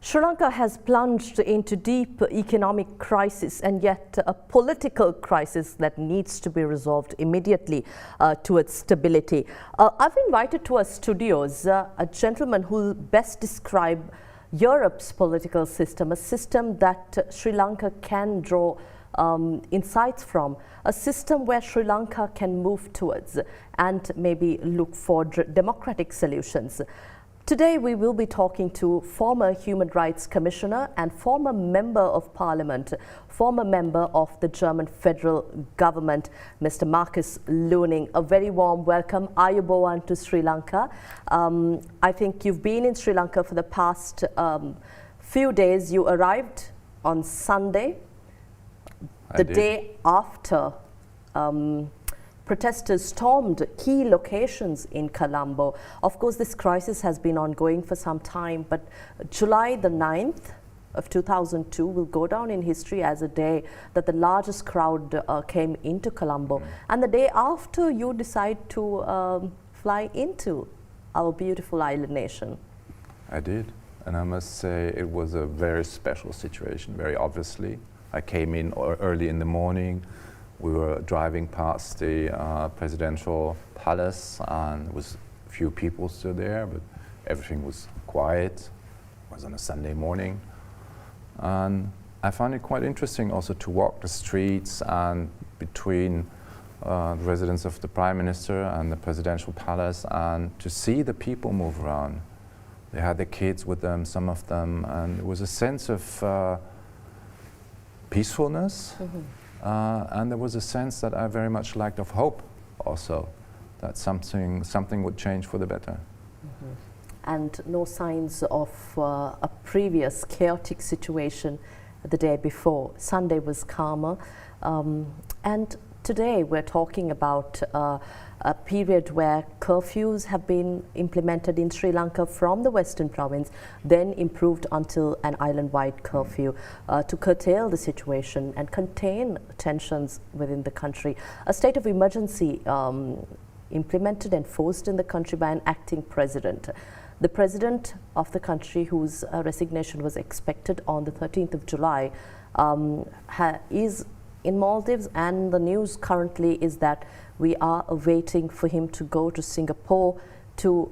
Sri Lanka has plunged into deep economic crisis and yet a political crisis that needs to be resolved immediately towards stability. I've invited to our studios a gentleman who will best describe Europe's political system, a system that Sri Lanka can draw insights from, a system where Sri Lanka can move towards and maybe look for democratic solutions. Today we will be talking to former Human Rights Commissioner and former Member of Parliament, former member of the German federal government, Mr. Markus Loening. A very warm welcome, Ayubowan, to Sri Lanka. I think you've been in Sri Lanka for the past few days. You arrived on Sunday, the day after protesters stormed key locations in Colombo. Of course, this crisis has been ongoing for some time, but July the 9th of 2002 will go down in history as a day that the largest crowd came into Colombo. And the day after, you decide to fly into our beautiful island nation. I did, and I must say it was a very special situation, very obviously. I came in early in the morning. We were driving past the presidential palace, and there was a few people still there, but everything was quiet. It was on a Sunday morning. And I found it quite interesting also to walk the streets and between the residence of the Prime Minister and the presidential palace, and to see the people move around. They had their kids with them, some of them, and there was a sense of peacefulness. And there was a sense that I very much liked of hope also, that something would change for the better. And no signs of a previous chaotic situation the day before. Sunday was calmer. And today we're talking about a period where curfews have been implemented in Sri Lanka from the Western province, then improved until an island-wide curfew to curtail the situation and contain tensions within the country. A state of emergency implemented and forced in the country by an acting president. The president of the country, whose resignation was expected on the 13th of July, is in Maldives, and the news currently is that we are awaiting for him to go to Singapore to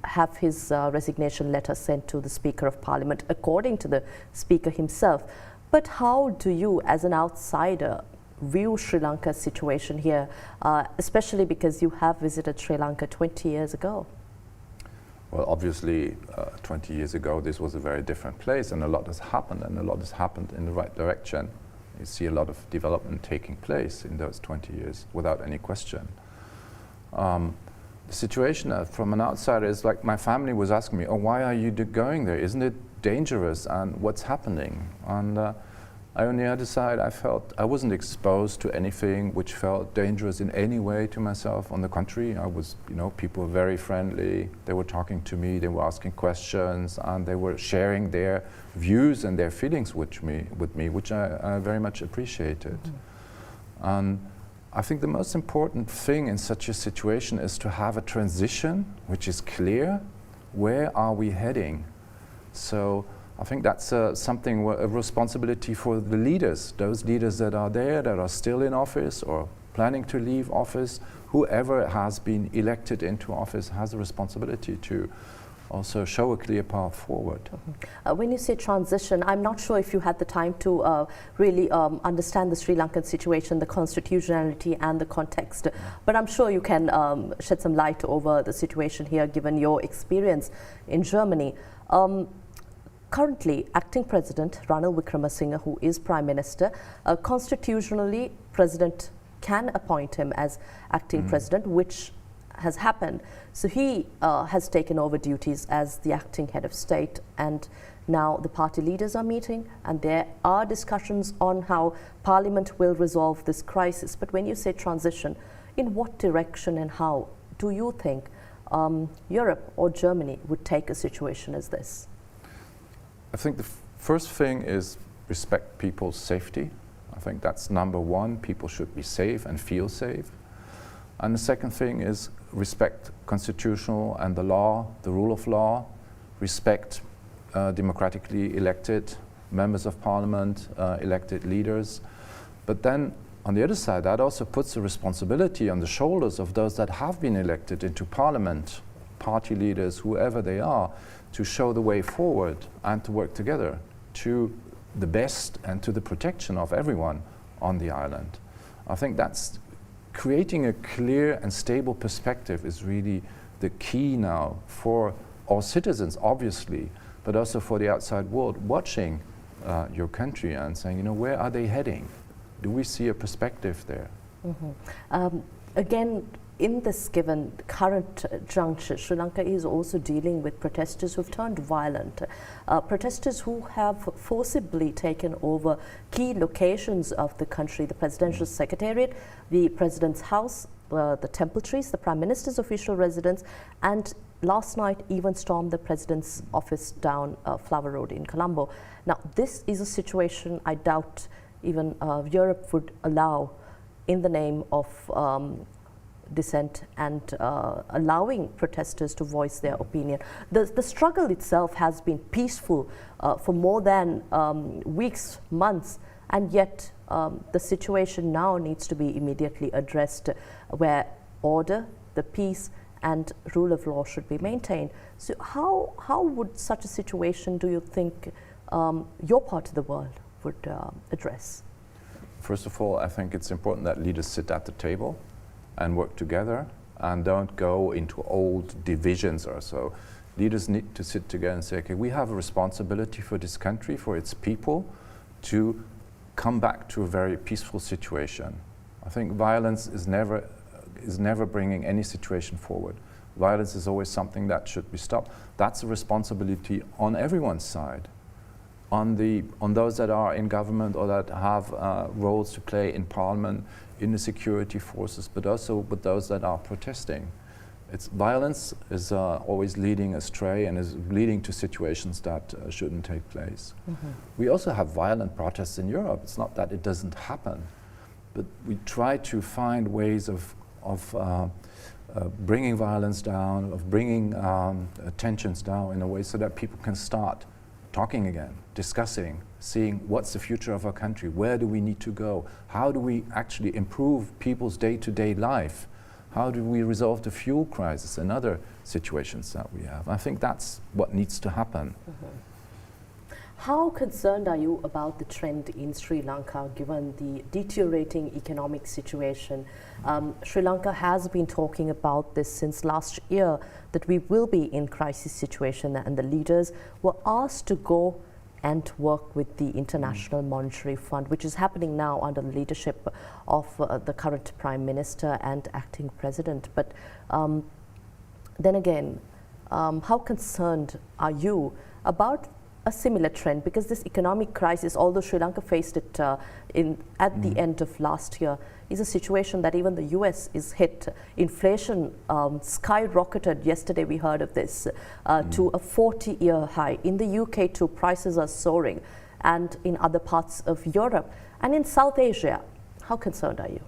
have his resignation letter sent to the Speaker of Parliament, according to the Speaker himself. But how do you, as an outsider, view Sri Lanka's situation here, especially because you have visited Sri Lanka 20 years ago? Well, obviously, 20 years ago, this was a very different place, and a lot has happened, and a lot has happened in the right direction. You see a lot of development taking place in those 20 years, without any question. The situation from an outsider is like my family was asking me, oh, why are you going there? Isn't it dangerous? And what's happening? And on the other side, I felt I wasn't exposed to anything which felt dangerous in any way to myself. On the contrary, I was, people were very friendly. They were talking to me, they were asking questions, and they were sharing their views and their feelings with me, which I very much appreciated. And I think the most important thing in such a situation is to have a transition which is clear. Where are we heading? So I think that's something, a responsibility for the leaders, those leaders that are there, that are still in office or planning to leave office. Whoever has been elected into office has a responsibility to also show a clear path forward. When you say transition, I'm not sure if you had the time to really understand the Sri Lankan situation, the constitutionality and the context, but I'm sure you can shed some light over the situation here given your experience in Germany. Currently, acting President Ranil Wickremesinghe, who is Prime Minister, constitutionally, President can appoint him as acting President, which has happened. So he has taken over duties as the acting head of state, and now the party leaders are meeting, and there are discussions on how Parliament will resolve this crisis. But when you say transition, in what direction and how do you think Europe or Germany would take a situation as this? I think the first thing is respect people's safety. I think that's number one. People should be safe and feel safe. And the second thing is respect constitutional and the law, the rule of law, respect democratically elected members of parliament, elected leaders. But then on the other side, that also puts a responsibility on the shoulders of those that have been elected into parliament, party leaders, whoever they are, to show the way forward and to work together to the best and to the protection of everyone on the island. I think that's creating a clear and stable perspective is really the key now for all citizens, obviously, but also for the outside world watching your country and saying, you know, where are they heading? Do we see a perspective there? Mm-hmm. Again, in this given current juncture, Sri Lanka is also dealing with protesters who've turned violent, protesters who have forcibly taken over key locations of the country, the presidential secretariat, the president's house, the temple trees, the prime minister's official residence, and last night even stormed the president's office down Flower Road in Colombo. Now, this is a situation I doubt even Europe would allow in the name of dissent and allowing protesters to voice their opinion. The struggle itself has been peaceful for more than weeks, months, and yet the situation now needs to be immediately addressed where order, the peace and rule of law should be maintained. So how would such a situation, do you think, your part of the world would address? First of all, I think it's important that leaders sit at the table and work together and don't go into old divisions or so. Leaders need to sit together and say, okay, we have a responsibility for this country, for its people, to come back to a very peaceful situation. I think violence is never bringing any situation forward. Violence is always something that should be stopped. That's a responsibility on everyone's side. On those that are in government or that have roles to play in parliament, in the security forces, but also with those that are protesting. Violence is always leading astray and is leading to situations that shouldn't take place. Mm-hmm. We also have violent protests in Europe. It's not that it doesn't happen, but we try to find ways of bringing violence down, of bringing tensions down in a way so that people can start talking again, discussing, seeing what's the future of our country, where do we need to go, how do we actually improve people's day-to-day life, how do we resolve the fuel crisis and other situations that we have. I think that's what needs to happen. Mm-hmm. How concerned are you about the trend in Sri Lanka given the deteriorating economic situation? Sri Lanka has been talking about this since last year, that we will be in crisis situation, and the leaders were asked to go and work with the International Monetary Fund, which is happening now under the leadership of the current Prime Minister and acting President. But then again, how concerned are you about a similar trend? Because this economic crisis, although Sri Lanka faced it at the end of last year, is a situation that even the US is hit. Inflation skyrocketed, yesterday we heard of this, to a 40-year high. In the UK too, prices are soaring, and in other parts of Europe. And in South Asia, how concerned are you?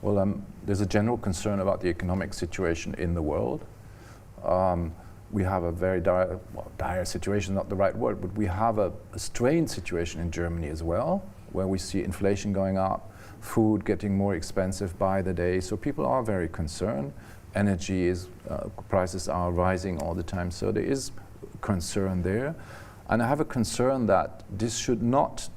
Well, there's a general concern about the economic situation in the world. We have a very dire situation, not the right word, but we have a strained situation in Germany as well, where we see inflation going up, food getting more expensive by the day, so people are very concerned. Energy prices are rising all the time, so there is concern there. And I have a concern that this should not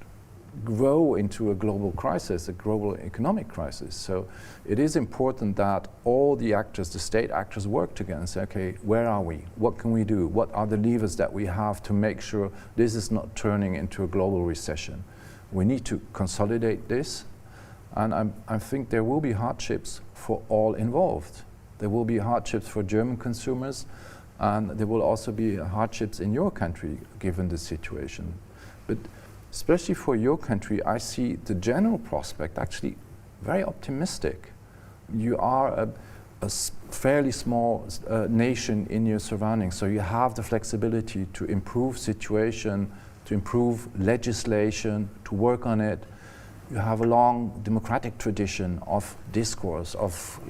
grow into a global crisis, a global economic crisis. So it is important that all the actors, the state actors, work together and say, okay, where are we? What can we do? What are the levers that we have to make sure this is not turning into a global recession? We need to consolidate this, and I think there will be hardships for all involved. There will be hardships for German consumers, and there will also be hardships in your country given the situation. But especially for your country, I see the general prospect actually very optimistic. You are a fairly small nation in your surroundings, so you have the flexibility to improve situation, to improve legislation, to work on it. You have a long democratic tradition of discourse, of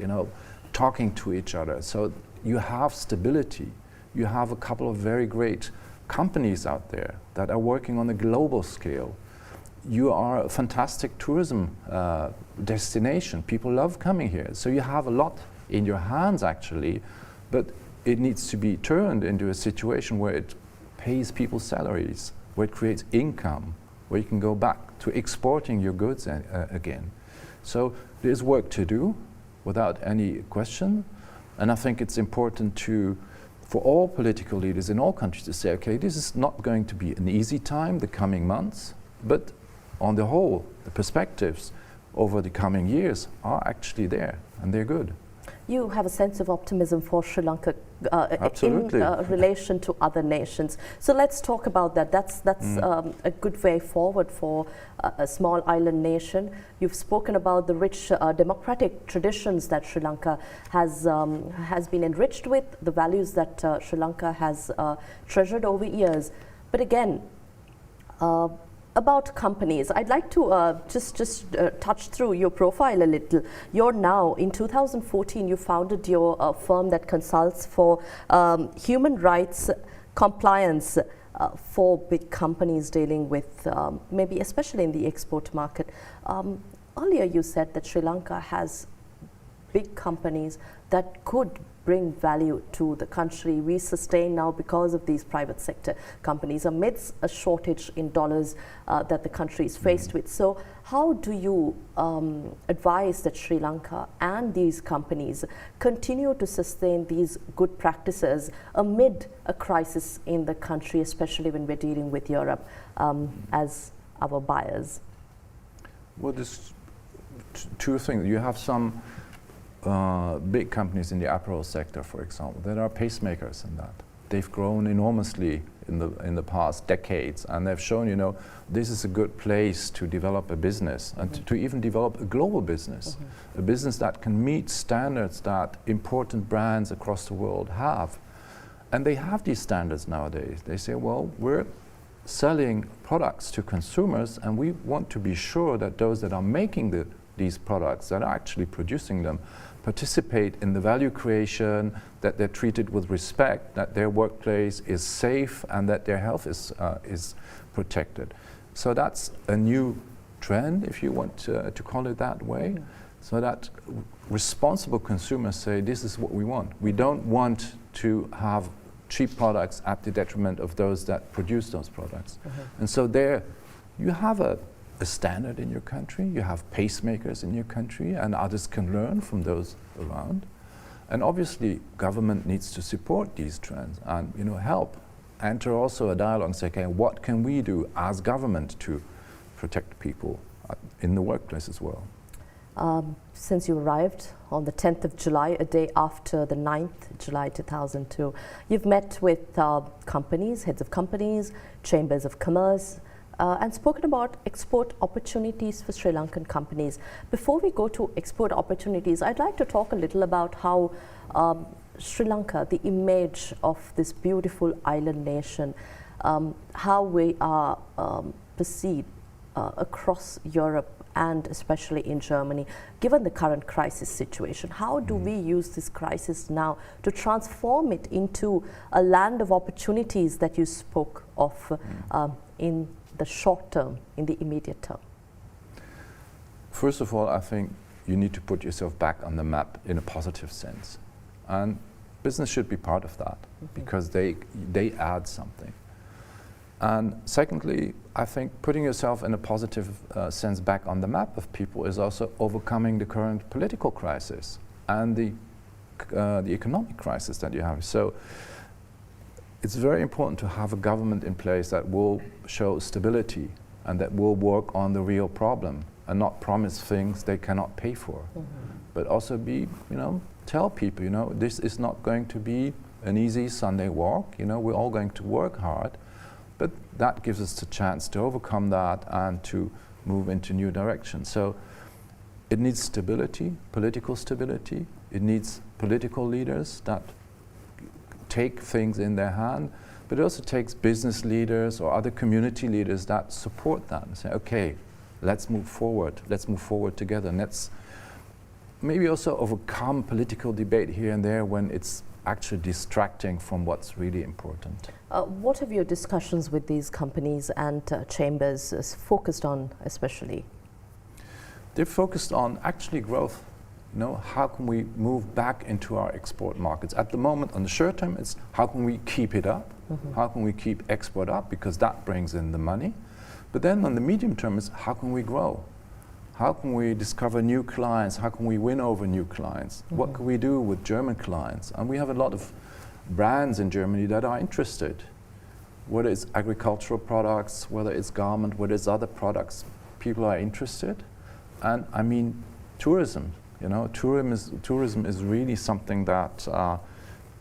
talking to each other. So you have stability. You have a couple of very great companies out there that are working on a global scale. You are a fantastic tourism destination. People love coming here. So you have a lot in your hands actually, but it needs to be turned into a situation where it pays people's salaries, where it creates income, where you can go back to exporting your goods again. So there's work to do without any question. And I think it's important for all political leaders in all countries to say, okay, this is not going to be an easy time the coming months, but on the whole, the perspectives over the coming years are actually there, and they're good. You have a sense of optimism for Sri Lanka Absolutely. in relation to other nations. So let's talk about that. That's a good way forward for a small island nation. You've spoken about the rich democratic traditions that Sri Lanka has been enriched with, the values that Sri Lanka has treasured over years. But again, about companies, I'd like to just touch through your profile a little. You're now, in 2014, you founded your firm that consults for human rights compliance for big companies dealing with, maybe especially in the export market. Earlier you said that Sri Lanka has big companies that could bring value to the country. We sustain now because of these private sector companies amidst a shortage in dollars that the country is faced with. So how do you advise that Sri Lanka and these companies continue to sustain these good practices amid a crisis in the country, especially when we're dealing with Europe as our buyers? Well, there's two things. You have some big companies in the apparel sector, for example, that are pacemakers in that. They've grown enormously in the past decades, and they've shown, this is a good place to develop a business and to even develop a global business, a business that can meet standards that important brands across the world have. And they have these standards nowadays. They say, well, we're selling products to consumers, and we want to be sure that those that are making these products, that are actually producing them, participate in the value creation, that they're treated with respect, that their workplace is safe, and that their health is protected. So that's a new trend, if you want to call it that way, so that responsible consumers say, this is what we want. We don't want to have cheap products at the detriment of those that produce those products. And so there you have a standard in your country, you have pacemakers in your country, and others can learn from those around. And obviously government needs to support these trends and help enter also a dialogue and say, okay, what can we do as government to protect people in the workplace as well? Since you arrived on the 10th of July, a day after the 9th July 2002, you've met with companies, heads of companies, chambers of commerce, and spoken about export opportunities for Sri Lankan companies. Before we go to export opportunities, I'd like to talk a little about how Sri Lanka, the image of this beautiful island nation, how we are perceived across Europe and especially in Germany, given the current crisis situation. How do we use this crisis now to transform it into a land of opportunities that you spoke of in the short term, in the immediate term? First of all, I think you need to put yourself back on the map in a positive sense. And business should be part of that because they add something. And secondly, I think putting yourself in a positive sense back on the map of people is also overcoming the current political crisis and the economic crisis that you have. So it's very important to have a government in place that will show stability and that will work on the real problem and not promise things they cannot pay for. But also tell people, this is not going to be an easy Sunday walk. We're all going to work hard. But that gives us the chance to overcome that and to move into new directions. So it needs stability, political stability. It needs political leaders that take things in their hand, but it also takes business leaders or other community leaders that support that and say, okay, let's move forward together. And let's maybe also overcome political debate here and there when it's actually distracting from what's really important. What have your discussions with these companies and chambers focused on especially? They're focused on actually growth. You know, how can we move back into our export markets? At the moment, on the short term, it's how can we keep it up? How can we keep export up? Because that brings in the money. But then on the medium term, it's how can we grow? How can we discover new clients? How can we win over new clients? What can we do with German clients? And we have a lot of brands in Germany that are interested. Whether it's agricultural products, whether it's garment, whether it's other products, people are interested. And I mean, tourism. You know, tourism is really something that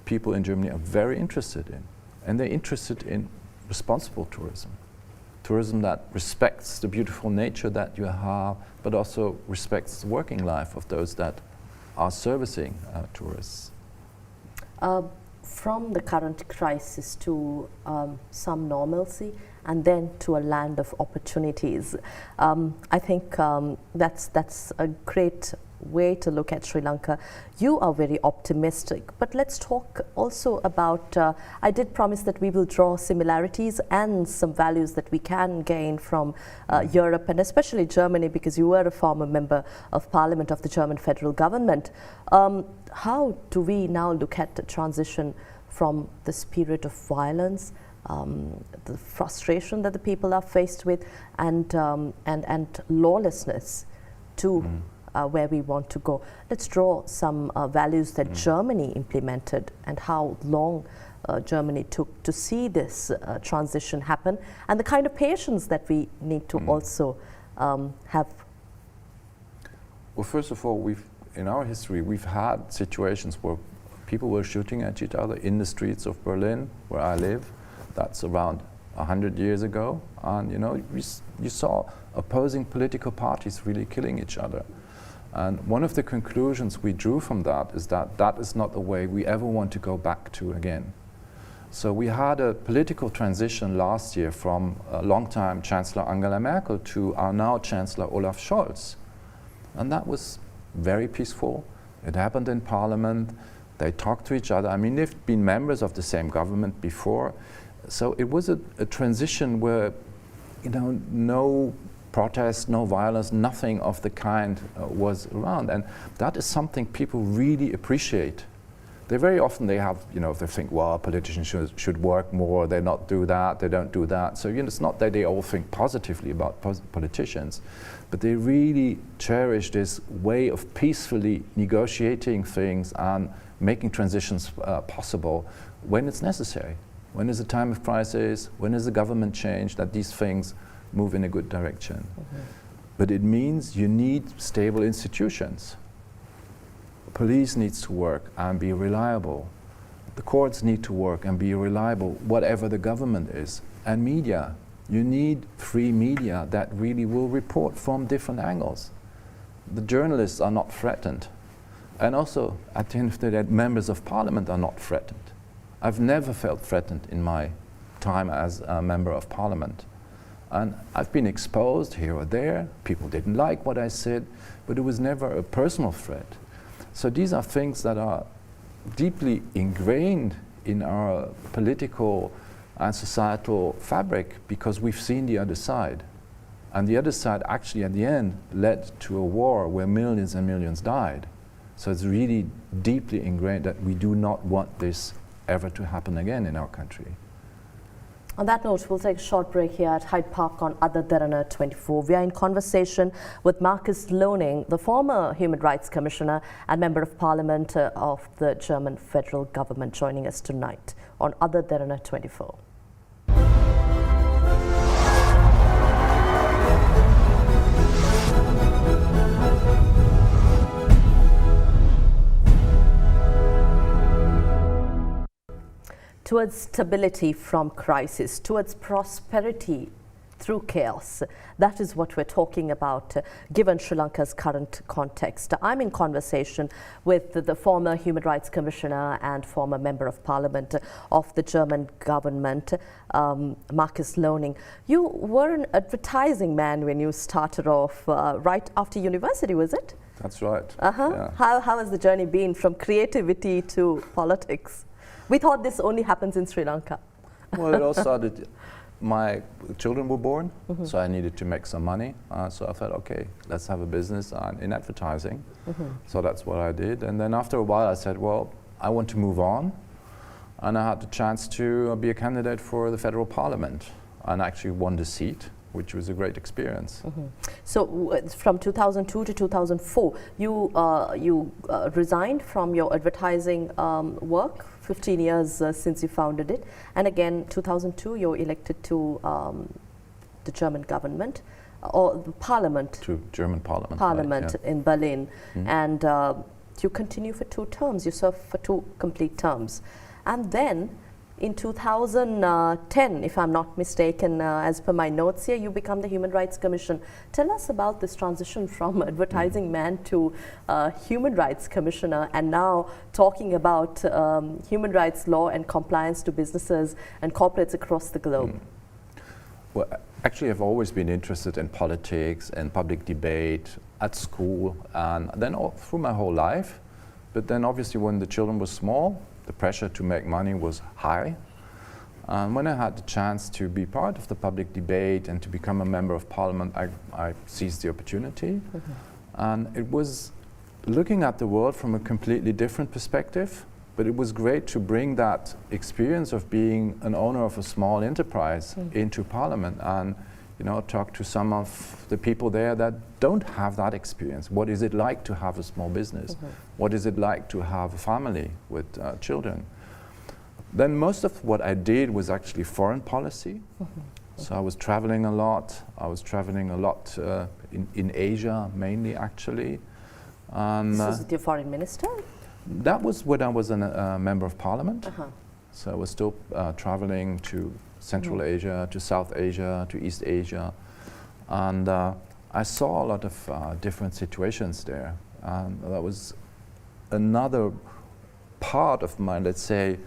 people in Germany are very interested in. And they're interested in responsible tourism. Tourism that respects the beautiful nature that you have, but also respects the working life of those that are servicing tourists. From the current crisis to some normalcy and then to a land of opportunities, I think that's a great way to look at Sri Lanka. You are very optimistic, but let's talk also about, I did promise that we will draw similarities and some values that we can gain from Europe and especially Germany, because you were a former member of Parliament of the German federal government. How do we now look at the transition from the spirit of violence, the frustration that the people are faced with, and lawlessness to where we want to go? Let's draw some values that Germany implemented and how long Germany took to see this transition happen, and the kind of patience that we need to also have. Well, first of all, in our history, we've had situations where people were shooting at each other in the streets of Berlin, where I live. That's around 100 years ago. And you know, you saw opposing political parties really killing each other. And one of the conclusions we drew from that is that that is not the way we ever want to go back to again. So we had a political transition last year from longtime Chancellor Angela Merkel to our now Chancellor Olaf Scholz. And that was very peaceful. It happened in Parliament. They talked to each other. I mean, they've been members of the same government before. So it was a transition where, you know, no protest, no violence, nothing of the kind was around. And that is something people really appreciate. They very often, they have, you know, they think, well, politicians should work more, they not do that, they don't do that. So, you know, it's not that they all think positively about politicians, but they really cherish this way of peacefully negotiating things and making transitions possible when it's necessary. When is a time of crisis, when is the government change, that these things move in a good direction. But it means you need stable institutions. Police needs to work and be reliable. The courts need to work and be reliable, whatever the government is. And media, you need free media that really will report from different angles. The journalists are not threatened. And also, at the end of the day, members of parliament are not threatened. I've never felt threatened in my time as a member of parliament. And I've been exposed here or there. People didn't like what I said, but it was never a personal threat. So these are things that are deeply ingrained in our political and societal fabric because we've seen the other side. And the other side actually at the end led to a war where millions and millions died. So it's really deeply ingrained that we do not want this ever to happen again in our country. On that note, we'll take a short break here at Hyde Park on Ada Derana 24. We are in conversation with Markus Loening, the former Human Rights Commissioner and Member of Parliament of the German federal government, joining us tonight on Ada Derana 24. Towards stability from crisis, towards prosperity through chaos. That is what we're talking about, given Sri Lanka's current context. I'm in conversation with the former Human Rights Commissioner and former Member of Parliament of the German government, Markus Loening. You were an advertising man when you started off right after university, was it? That's right. Yeah. How has the journey been from creativity to politics? We thought this only happens in Sri Lanka. Well, it all started, my children were born, so I needed to make some money. So I thought, okay, let's have a business in advertising. So that's what I did. And then after a while I said, well, I want to move on. And I had the chance to be a candidate for the federal parliament and actually won the seat, which was a great experience. So from 2002 to 2004, you resigned from your advertising work, 15 years since you founded it. And again, 2002, you were elected to the German government, or the parliament. To German parliament. Parliament right, yeah. in Berlin. And you continue for 2 terms, you served for 2 complete terms. And then in 2010, if I'm not mistaken, as per my notes here, you become the Human Rights Commission. Tell us about this transition from advertising man to Human Rights Commissioner, and now talking about human rights law and compliance to businesses and corporates across the globe. Well, actually, I've always been interested in politics and public debate at school, and then through my whole life. But then obviously when the children were small, the pressure to make money was high. When I had the chance to be part of the public debate and to become a member of parliament, I seized the opportunity. And it was looking at the world from a completely different perspective, but it was great to bring that experience of being an owner of a small enterprise into parliament and talk to some of the people there that don't have that experience. What is it like to have a small business? What is it like to have a family with children? Then most of what I did was actually foreign policy. So I was traveling a lot. I was traveling a lot in Asia, mainly actually. This was with your foreign minister? That was when I was a member of parliament. So I was still traveling to Central Asia, to South Asia, to East Asia. And I saw a lot of different situations there. And that was another part of my, let's say,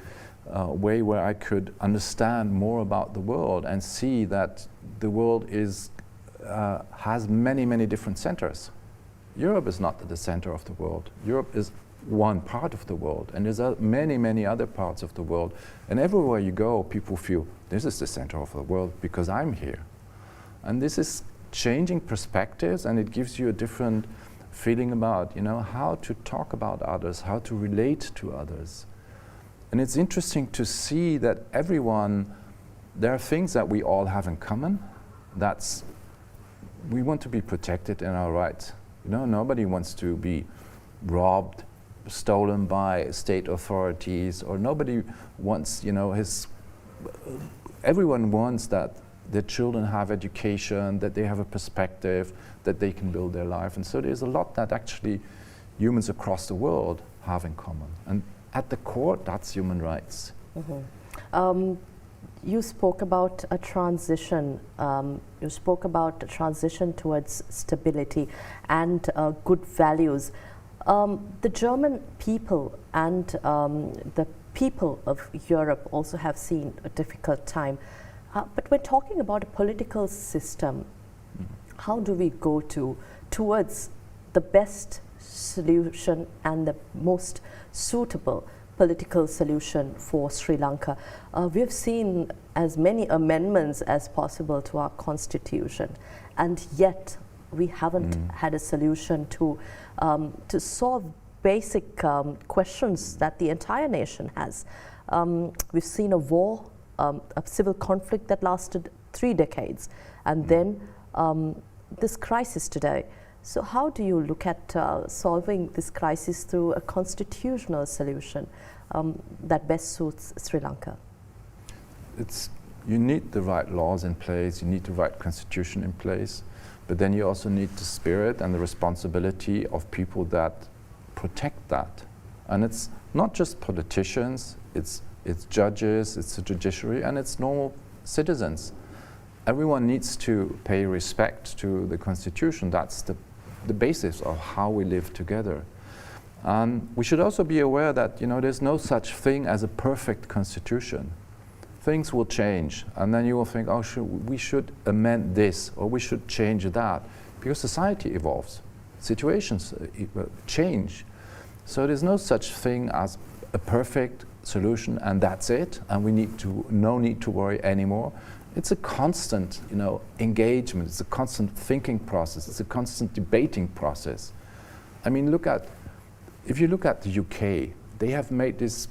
way where I could understand more about the world and see that the world has many, many different centers. Europe is not the center of the world. Europe is one part of the world, and there's many, many other parts of the world. And everywhere you go, people feel this is the center of the world because I'm here. And this is changing perspectives, and it gives you a different feeling about, how to talk about others, how to relate to others. And it's interesting to see that there are things that we all have in common. We want to be protected in our rights. Nobody wants to be robbed, stolen by state authorities, or nobody wants, everyone wants that their children have education, that they have a perspective, that they can build their life. And so there's a lot that actually humans across the world have in common. And at the core, that's human rights. You spoke about a transition. Towards stability and good values. The German people and the people of Europe also have seen a difficult time. But we're talking about a political system. How do we go towards the best solution and the most suitable political solution for Sri Lanka? We've seen as many amendments as possible to our constitution, and yet we haven't had a solution to solve basic questions that the entire nation has. We've seen a war, a civil conflict that lasted 3 decades, and then this crisis today. So how do you look at solving this crisis through a constitutional solution that best suits Sri Lanka? You need the right laws in place, you need the right constitution in place, but then you also need the spirit and the responsibility of people that protect that. And it's not just politicians, it's judges, it's the judiciary, and it's normal citizens. Everyone needs to pay respect to the constitution. That's the basis of how we live together. We should also be aware that there's no such thing as a perfect constitution. Things will change, and then you will think, we should amend this, or we should change that, because society evolves, situations change. So there's no such thing as a perfect solution and that's it, and we need to no need to worry anymore. It's a constant, engagement. It's a constant thinking process. It's a constant debating process. I mean, if you look at the UK, they have made this,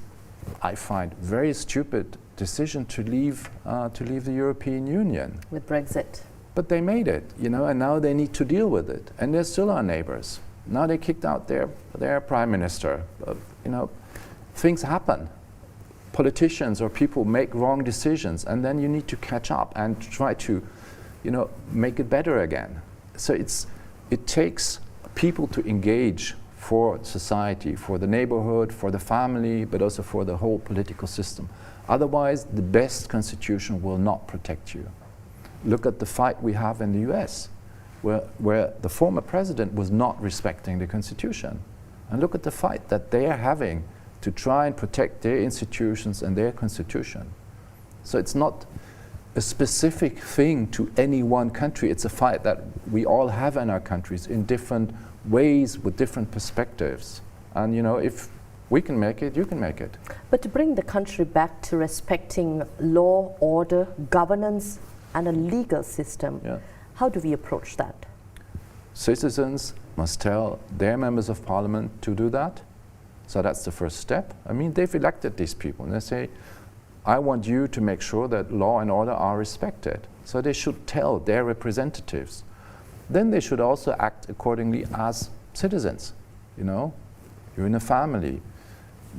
I find, very stupid decision to leave the European Union with Brexit. But they made it, and now they need to deal with it. And they're still our neighbors. Now they kicked out their prime minister. Things happen. Politicians or people make wrong decisions, and then you need to catch up and try to, make it better again. So it takes people to engage for society, for the neighborhood, for the family, but also for the whole political system. Otherwise, the best constitution will not protect you. Look at the fight we have in the US, where the former president was not respecting the constitution. And look at the fight that they are having to try and protect their institutions and their constitution. So it's not a specific thing to any one country. It's a fight that we all have in our countries in different ways with different perspectives. And if we can make it, you can make it. But to bring the country back to respecting law, order, governance, and a legal system, how do we approach that? Citizens must tell their members of parliament to do that. So that's the first step. I mean, they've elected these people, and they say, I want you to make sure that law and order are respected. So they should tell their representatives. Then they should also act accordingly as citizens. You're in a family,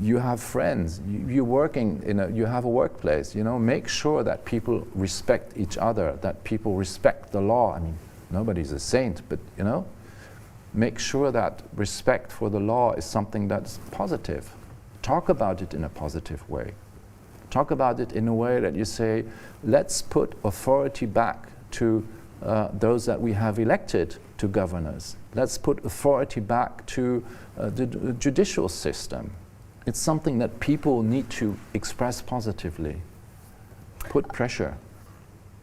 you have friends, you're working, you have a workplace. Make sure that people respect each other, that people respect the law. I mean, nobody's a saint, but make sure that respect for the law is something that's positive. Talk about it in a positive way. Talk about it in a way that you say, let's put authority back to those that we have elected to govern us. Let's put authority back to the judicial system. It's something that people need to express positively. Put pressure.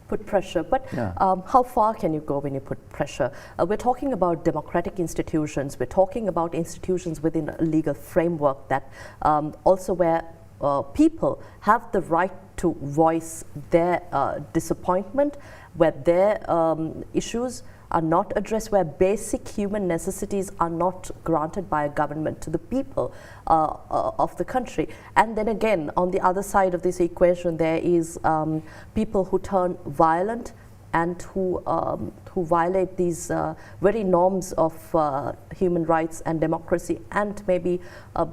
Put pressure, but how far can you go when you put pressure? We're talking about democratic institutions. We're talking about institutions within a legal framework that also where people have the right to voice their disappointment, where their issues are not addressed, where basic human necessities are not granted by a government to the people of the country. And then again, on the other side of this equation, there is people who turn violent and who violate these very norms of human rights and democracy, and maybe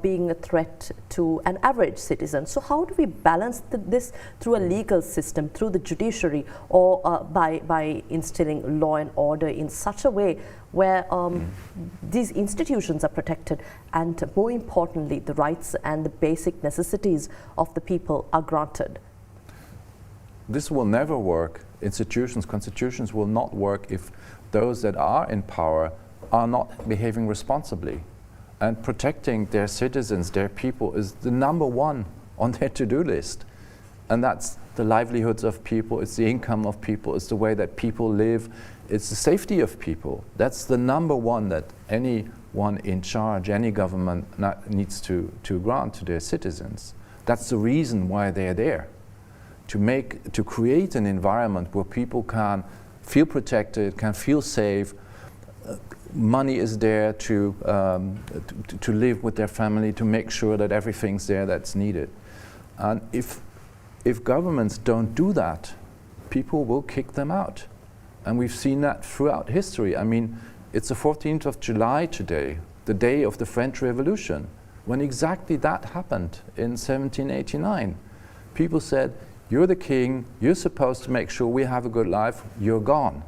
being a threat to an average citizen. So how do we balance this through a legal system, through the judiciary, or by instilling law and order in such a way where these institutions are protected, and more importantly, the rights and the basic necessities of the people are granted? This will never work. Constitutions will not work if those that are in power are not behaving responsibly. And protecting their citizens, their people, is the number one on their to-do list. And that's the livelihoods of people, it's the income of people, it's the way that people live, it's the safety of people. That's the number one that anyone in charge, any government needs to grant to their citizens. That's the reason why they're there. To create an environment where people can feel protected, can feel safe. Money is there to live with their family, to make sure that everything's there that's needed. And if governments don't do that, people will kick them out. And we've seen that throughout history. I mean, it's the 14th of July today, the day of the French Revolution, when exactly that happened in 1789. People said, you're the king, you're supposed to make sure we have a good life, you're gone.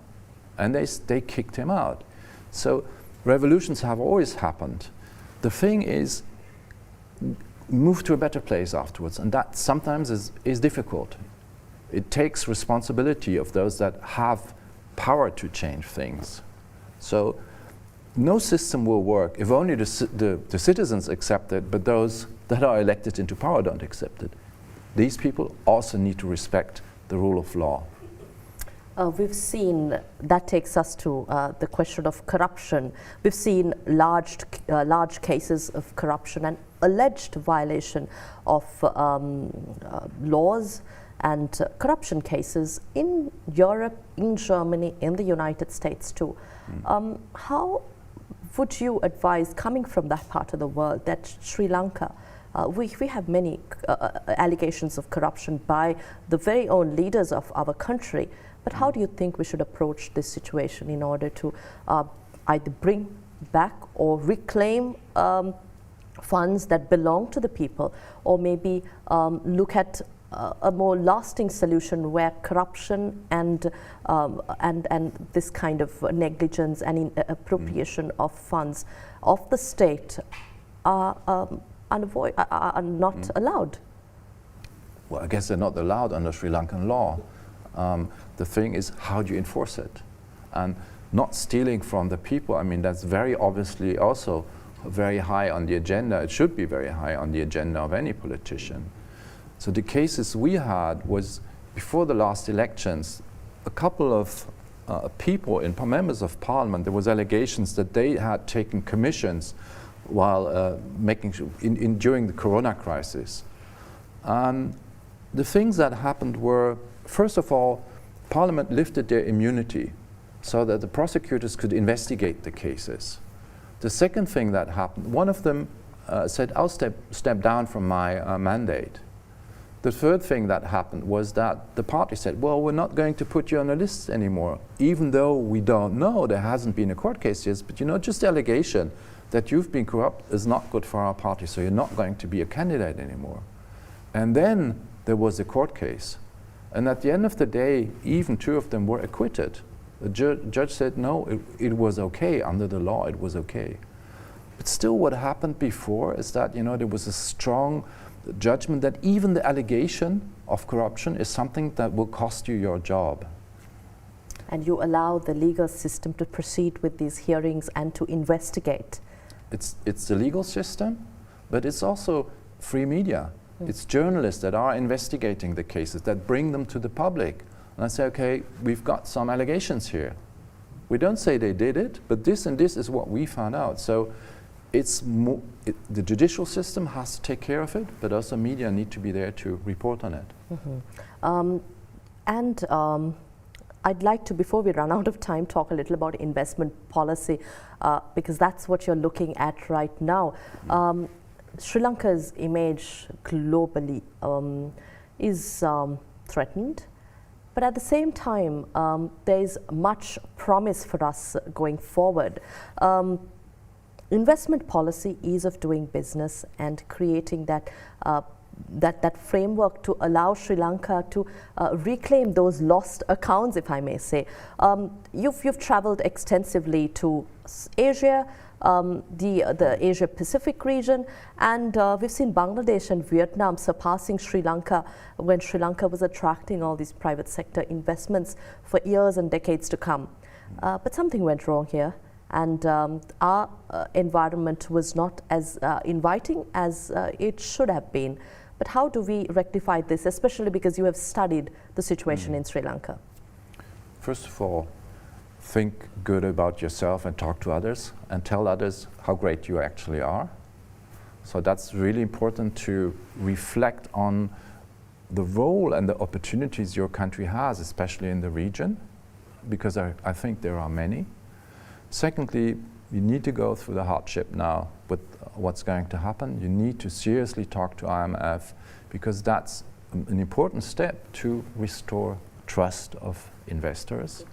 And they kicked him out. So revolutions have always happened. The thing is, move to a better place afterwards, and that sometimes is difficult. It takes responsibility of those that have power to change things. So no system will work if only the citizens accept it, but those that are elected into power don't accept it. These people also need to respect the rule of law. We've seen, that takes us to the question of corruption. We've seen large cases of corruption, and alleged violation of laws and corruption cases in Europe, in Germany, in the United States too. How would you advise, coming from that part of the world, that Sri Lanka, we have many allegations of corruption by the very own leaders of our country, but how do you think we should approach this situation in order to either bring back or reclaim funds that belong to the people, or maybe look at a more lasting solution where corruption and this kind of negligence and appropriation of funds of the state are not allowed? Well, I guess they're not allowed under Sri Lankan law. The thing is, how do you enforce it? And not stealing from the people, I mean, that's very obviously also very high on the agenda. It should be very high on the agenda of any politician. So the cases we had was, before the last elections, a couple of people, members of parliament, there was allegations that they had taken commissions while during the corona crisis. The things that happened were, first of all, parliament lifted their immunity so that the prosecutors could investigate the cases. The second thing that happened, one of them said, I'll step down from my mandate. The third thing that happened was that the party said, well, we're not going to put you on a list anymore, even though we don't know, there hasn't been a court case yet, but you know, just the allegation that you've been corrupt is not good for our party, so you're not going to be a candidate anymore. And then there was a court case. And at the end of the day, even two of them were acquitted. The judge said, no, it was okay, under the law it was okay. But still what happened before is that, you know, there was a strong judgment that even the allegation of corruption is something that will cost you your job. And you allow the legal system to proceed with these hearings and to investigate. It's the legal system, but it's also free media. It's journalists that are investigating the cases, that bring them to the public. And I say, okay, we've got some allegations here. We don't say they did it, but this and this is what we found out. So the judicial system has to take care of it, but also media need to be there to report on it. I'd like to, before we run out of time, talk a little about investment policy, because that's what you're looking at right now. Sri Lanka's image globally is threatened, but at the same time, there is much promise for us going forward. Investment policy, ease of doing business, and creating that framework to allow Sri Lanka to reclaim those lost accounts, if I may say. You've traveled extensively to Asia, the Asia Pacific region, and we've seen Bangladesh and Vietnam surpassing Sri Lanka when Sri Lanka was attracting all these private sector investments for years and decades to come. But something went wrong here, and our environment was not as inviting as it should have been. But how do we rectify this, especially because you have studied the situation in Sri Lanka? First of all, think good about yourself and talk to others and tell others how great you actually are. So that's really important, to reflect on the role and the opportunities your country has, especially in the region, because I think there are many. Secondly, you need to go through the hardship now with what's going to happen. You need to seriously talk to IMF, because that's an important step to restore trust of investors.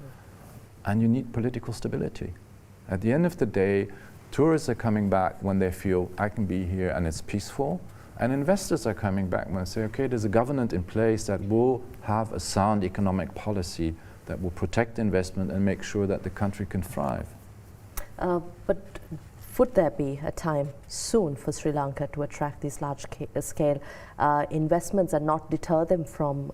And you need political stability. At the end of the day, tourists are coming back when they feel I can be here and it's peaceful. And investors are coming back when they say, okay, there's a government in place that will have a sound economic policy that will protect investment and make sure that the country can thrive. But would there be a time soon for Sri Lanka to attract these large-scale investments and not deter them from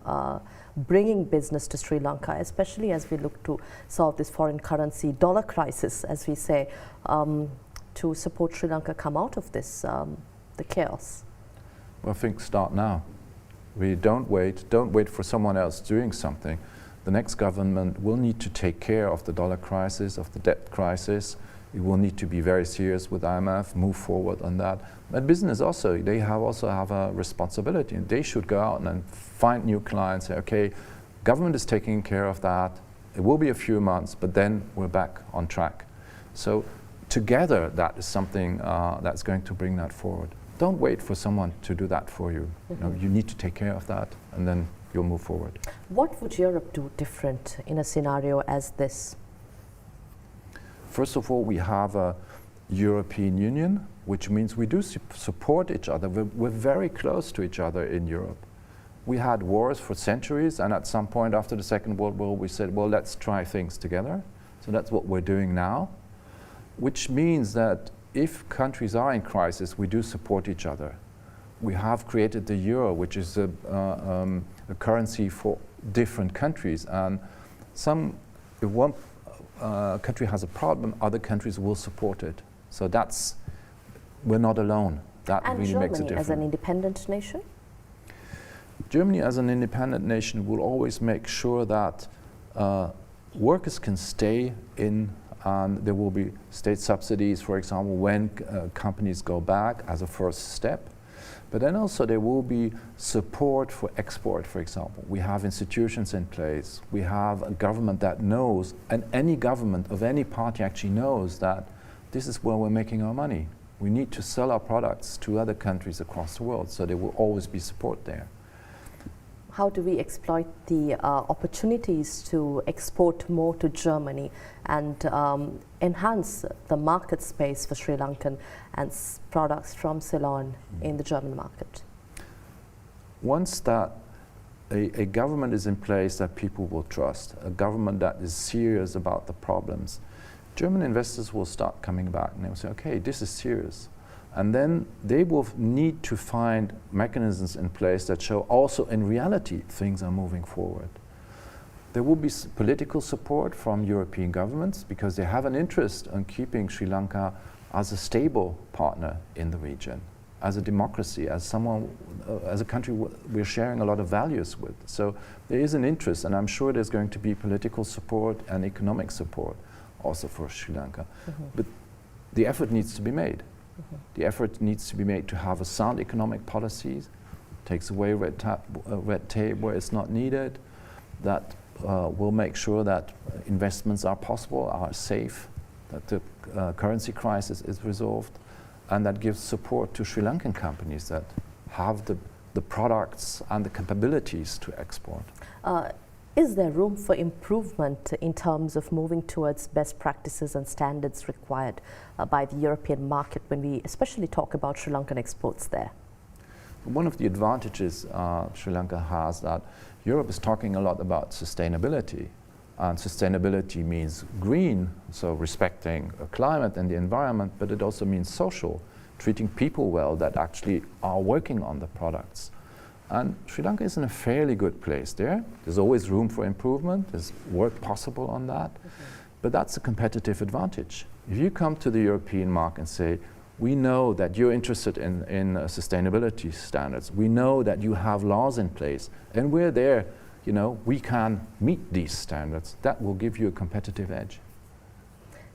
bringing business to Sri Lanka, especially as we look to solve this foreign currency dollar crisis, as we say, to support Sri Lanka come out of this, the chaos? Well, things start now. We don't wait for someone else doing something. The next government will need to take care of the dollar crisis, of the debt crisis. We will need to be very serious with IMF, move forward on that. But business also, they also have a responsibility, and they should go out and find new clients, say, okay, government is taking care of that. It will be a few months, but then we're back on track. So together, that is something that's going to bring that forward. Don't wait for someone to do that for you. You know, you need to take care of that, and then you'll move forward. What would Europe do different in a scenario as this? First of all, we have a European Union, which means we do support each other. We're very close to each other in Europe. We had wars for centuries, and at some point after the Second World War, we said, well, let's try things together. So that's what we're doing now, which means that if countries are in crisis, we do support each other. We have created the euro, which is a currency for different countries, and if one country has a problem, other countries will support it. So we're not alone. That and really Germany makes a difference. As an independent nation? Germany as an independent nation will always make sure that workers can stay in, and there will be state subsidies, for example, when companies go back as a first step. But then also there will be support for export, for example. We have institutions in place. We have a government that knows, and any government of any party actually knows that this is where we're making our money. We need to sell our products to other countries across the world, so there will always be support there. How do we exploit the opportunities to export more to Germany and enhance the market space for Sri Lankan and products from Ceylon in the German market? Once that a government is in place that people will trust, a government that is serious about the problems, German investors will start coming back and they'll say, okay, this is serious. And then they will need to find mechanisms in place that show also in reality things are moving forward. There will be political support from European governments because they have an interest in keeping Sri Lanka as a stable partner in the region, as a democracy, as a country we're sharing a lot of values with. So there is an interest, and I'm sure there's going to be political support and economic support also for Sri Lanka. But the effort needs to be made. The effort needs to be made to have a sound economic policies, takes away red tape where it's not needed, that will make sure that investments are possible, are safe, that the currency crisis is resolved, and that gives support to Sri Lankan companies that have the products and the capabilities to export. Is there room for improvement in terms of moving towards best practices and standards required by the European market when we especially talk about Sri Lankan exports there? One of the advantages Sri Lanka has that Europe is talking a lot about sustainability, and sustainability means green, so respecting the climate and the environment, but it also means social, treating people well that actually are working on the products. And Sri Lanka is in a fairly good place there. There's always room for improvement. There's work possible on that. But that's a competitive advantage. If you come to the European market and say, we know that you're interested in sustainability standards. We know that you have laws in place. And we're there, you know, we can meet these standards. That will give you a competitive edge.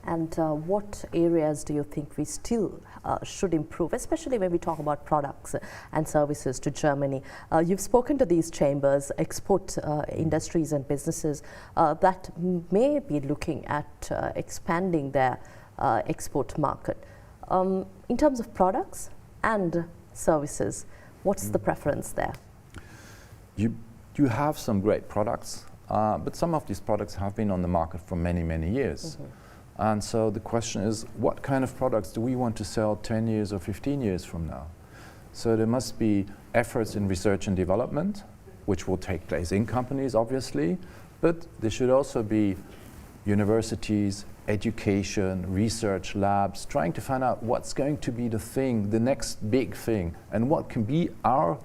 And what areas do you think we still should improve, especially when we talk about products and services to Germany? You've spoken to these chambers, export industries and businesses that may be looking at expanding their export market. In terms of products and services, what's the preference there? You have some great products, but some of these products have been on the market for many, many years. And so the question is, what kind of products do we want to sell 10 years or 15 years from now? So there must be efforts in research and development, which will take place in companies, obviously, but there should also be universities, education, research labs, trying to find out what's going to be the thing, the next big thing, and what can be our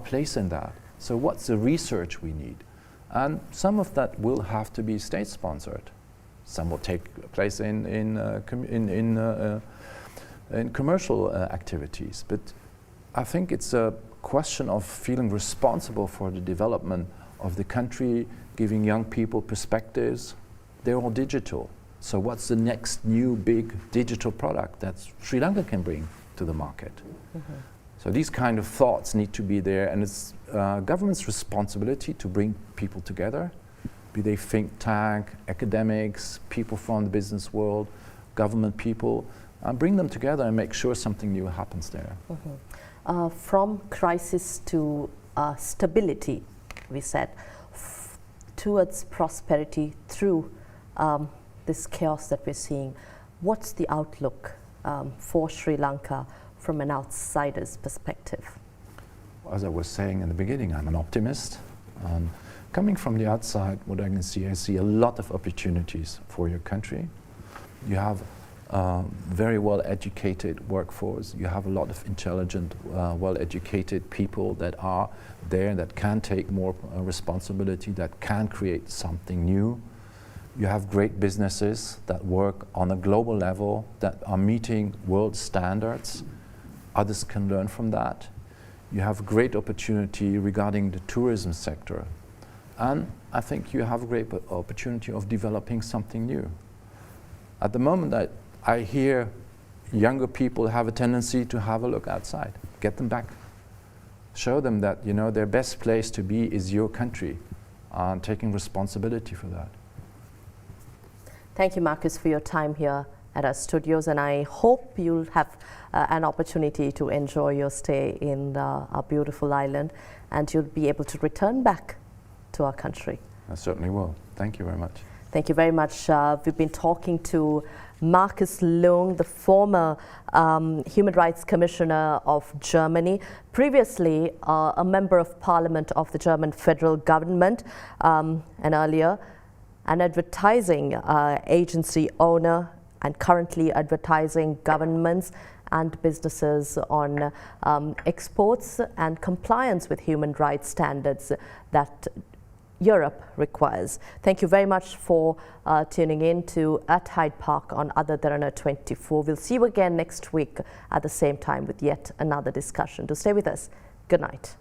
place in that. So what's the research we need? And some of that will have to be state-sponsored. Some will take place in commercial activities. But I think it's a question of feeling responsible for the development of the country, giving young people perspectives. They're all digital. So what's the next new big digital product that Sri Lanka can bring to the market? So these kind of thoughts need to be there, and it's government's responsibility to bring people together, be they think tank, academics, people from the business world, government people, and bring them together and make sure something new happens there. From crisis to stability, we said, towards prosperity through this chaos that we're seeing. What's the outlook for Sri Lanka from an outsider's perspective? As I was saying in the beginning, I'm an optimist. Coming from the outside, what I see a lot of opportunities for your country. You have very well-educated workforce. You have a lot of intelligent, well-educated people that are there, that can take more responsibility, that can create something new. You have great businesses that work on a global level, that are meeting world standards. Others can learn from that. You have great opportunity regarding the tourism sector. And I think you have a great opportunity of developing something new. At the moment, I hear younger people have a tendency to have a look outside. Get them back. Show them that, you know, their best place to be is your country, and taking responsibility for that. Thank you, Markus, for your time here at our studios, and I hope you'll have an opportunity to enjoy your stay in our beautiful island, and you'll be able to return back to our country. I certainly will. Thank you very much. Thank you very much. We've been talking to Markus Loening, the former Human Rights Commissioner of Germany, previously a member of Parliament of the German federal government, and earlier an advertising agency owner, and currently advertising governments and businesses on exports and compliance with human rights standards that Europe requires. Thank you very much for tuning in to at Hyde Park on Ada Derana 24. We'll see you again next week at the same time with yet another discussion. To stay with us. Good night.